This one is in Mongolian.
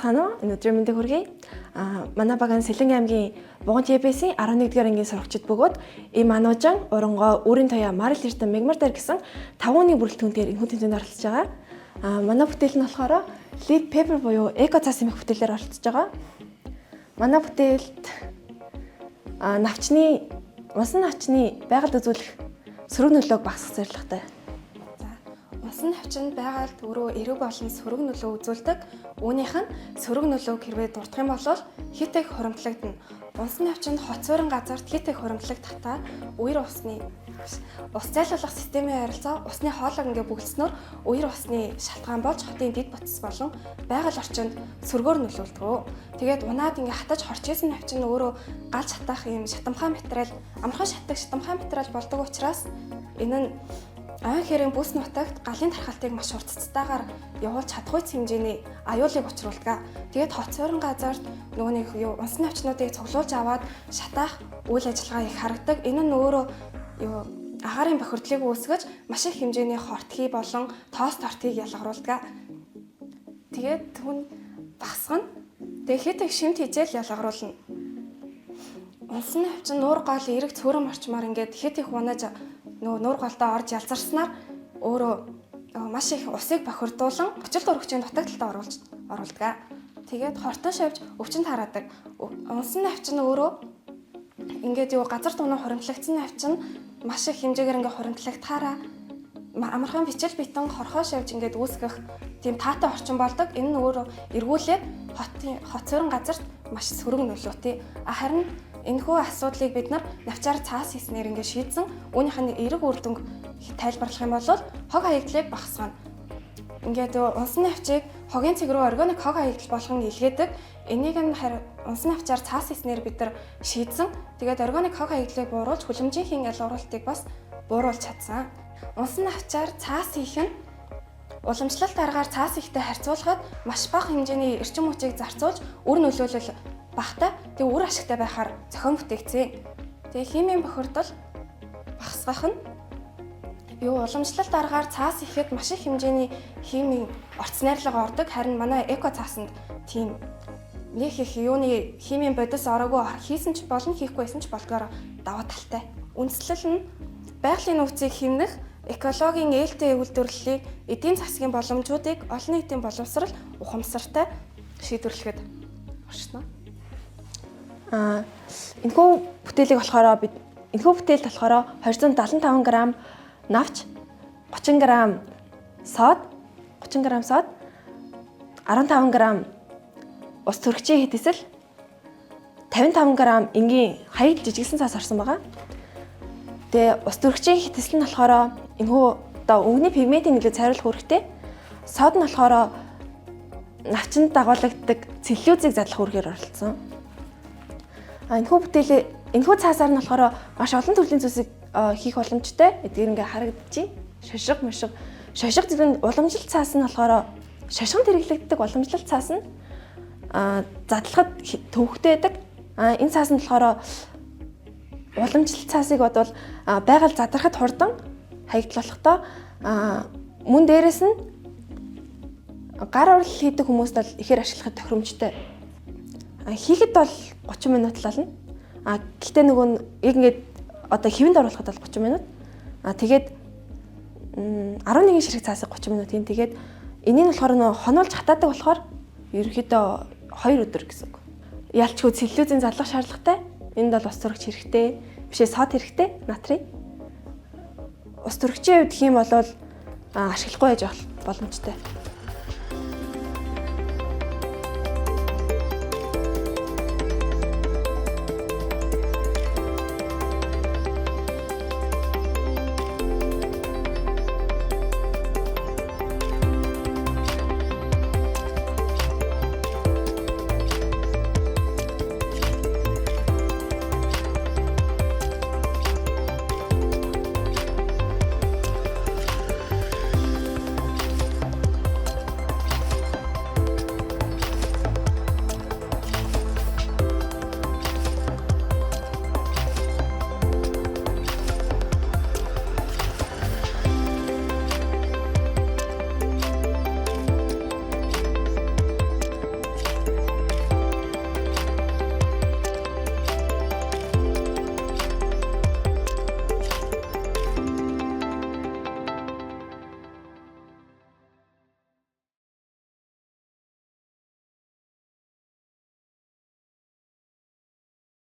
Байцгаана уу? Энэ өдрийн мэндийг хүргэе. Манай багийн Сэлэнг аймгийн Буган ТБС-ийн 11-р ангийн сурагчид бөгөөд ийм Манужан, Урангой, Өөрийн Тояа, Марл Эрдэнэ, Мегмардар гэсэн 5 хүний бүрэлдэхүүнээр энэхүү тэмцээнд оролцож байгаа. Манай бүтээл нь болохоор Lead Paper буюу эко цаас эмх бүтээлээр оролцож байгаа. Манай бүтээлд унсан навчны байгальд үзүүлэх сөрөг нөлөөг багасгах зорилготой. Унсан навчинд байгальд өөрөө эрэг болон сөрөг нөлөө үзүүлдэг. Үүнийх нь сөрөг нөлөөг хэрвээ дурдах юм бол хит их хуримтлагдана. Унсан навчинд хоцорын газарт хит их хуримтлагдахтаа үер усны ус зайлуулах системийн харилцаа усны хоолойг ингээ бүгдснөөр үер усны шалтгаан болж хотын дэд бүтц болон байгаль орчинд сөргөөр нөлөөлдөг. Тэгээд унаад ингээ хатаж хорч исэн навчин өөрөө галж хатах юм шатамхай материал, амархан шатдаг шатамхай материал болдог учраас энэ нь айн хэрийн бүс нутагт галын тархалтыг маш хурцтайгаар явуулж чадах үс хэмжээний аюулыг учруулдаг. Тэгээд хоцорын газарт нөгөө нэг унсан навчнуудыг цуглуулж аваад шатаах үйл ажиллагаа их харагдаг. Энэ нь өөрөө агаарын бохирдлыг үүсгэж маш их хэмжээний хортхий болон тоос тортгийг ялгаруулдаг. Тэгээд түн багасгана. Тэгээд хэд их шимт хижээл ялгаруулна. Унсан навчин нуур гол эрэг цөөрөн орчмаар ингээд хэд их унаж нуур голдоо орж ялзарснаар өөрөө маш их усыг бохирдуулан өчил дөрвөгчийн дутагдалд оруулдаг. Тэгээд хортон шавж өвчнөд хараадаг. Унсан навчин өөрөө ингээд газар дунаа хуримтлагдсан навчин маш их хэмжээгээр ингээд хуримтлагдахаараа амархан бичил битэн хорхоо шавж ингээд үүсгэх тийм таатай орчин болдог. Энэ нь өөрөө эргүүлээд хоцорын газарт маш сөрөг нөлөөтэй. Харин энэхүү асуудлыг бид нар навчаар цаас хийснээр ингээд шийдсэн. Үүнийх нь эрэг үр дүнг тайлбарлах юм бол хог хаягдлыг багасгана. Ингээд унсан навчийг хогийн цэг рүү органик хог хаягдал болгон илгээдэг. Энийг нь унсан навчаар цаас хийснээр бид нар шийдсэн. Тэгээд органик хог хаягдлыг бууруулж хүлэмжийн ялгаруулалтыг бас бууруулж чадсан. Унсан навчаар цаас хийх нь уламжлалт аргаар цаас ихтэй харьцуулахад маш бага хэмжээний эрчим хүчийг зарцуулж үр нөлөөлөл багтай, тэг үр ашигтай байхаар зохион бүтээгдсэн. Тэгээ химийн бохирдол багасгах нь уламжлалт аргаар цаас ихэд маш их хэмжээний химийн орц найрлага ордог. Харин манай эко цаасанд тийм нэг их юуны химийн бодис ороогүй хийсэн ч болно, хийхгүйсэн ч болдгоор даваа талтай. Үндслэл нь байгалийн нөөцийг хэмнэх экологийн ээлтэй үйлдвэрлэлийг эдийн засгийн боломжуудыг олон нийтийн боловсрал ухамсартай шийдвэрлэхэд оршино. Энэхүү бүтээлийг болохоор энэхүү бүтээлд болохоор 275 г навч, 30 г сод, 15 г ус төрөгчийн хэдэсэл, 55 г энгийн хаягдл жижигсэн цаас орсон байгаа. Тэгээ ус төрөгчийн хэдэсэл нь болохоор энэхүү өнгөний пигментийн нөлөө цайруулах үүрэгтэй. Сод нь болохоор навчинд дагуулдаг целлюлозыг задлах үүргээр оролцсон. Энэхүү цаасаар нь болохоор маш олон төрлийн зүйлсийг хийх боломжтой. Эдгээр ингээ харагдчих. Шошго зэрэг уламжлалт цаас нь болохоор шошгонд хэрэглэгддэг уламжлалт цаас нь задлахад төвөгтэй байдаг. Энэ цаас нь болохоор уламжлалт цаасыг бодвол байгаль задрахад хурдан хаягдл болохтой. Мөн дээрэс нь гар урлал хийдэг хүмүүст бол ихээр ашиглахад тохиромжтой. Хийхэд бол 30 минут л болно. Гэхдээ нөгөө яг ингээд хэвэнд оруулахад бол 30 минут. Тэгээд 11 ширхэг цаасыг 30 минут хийн. Тэгээд энийг болохоор хонуулж хатаадаг болохоор ерөнхийдөө 2 өдөр гэсэн үг. Ялчгүй целлюлозын задлах шаардлагатай. Энд бол ус төрөгч хэрэгтэй. Бишээ сод хэрэгтэй. Натрий. Ус төрөгчийн хувьд хэм болвол ашиглахгүй байж боломжтой.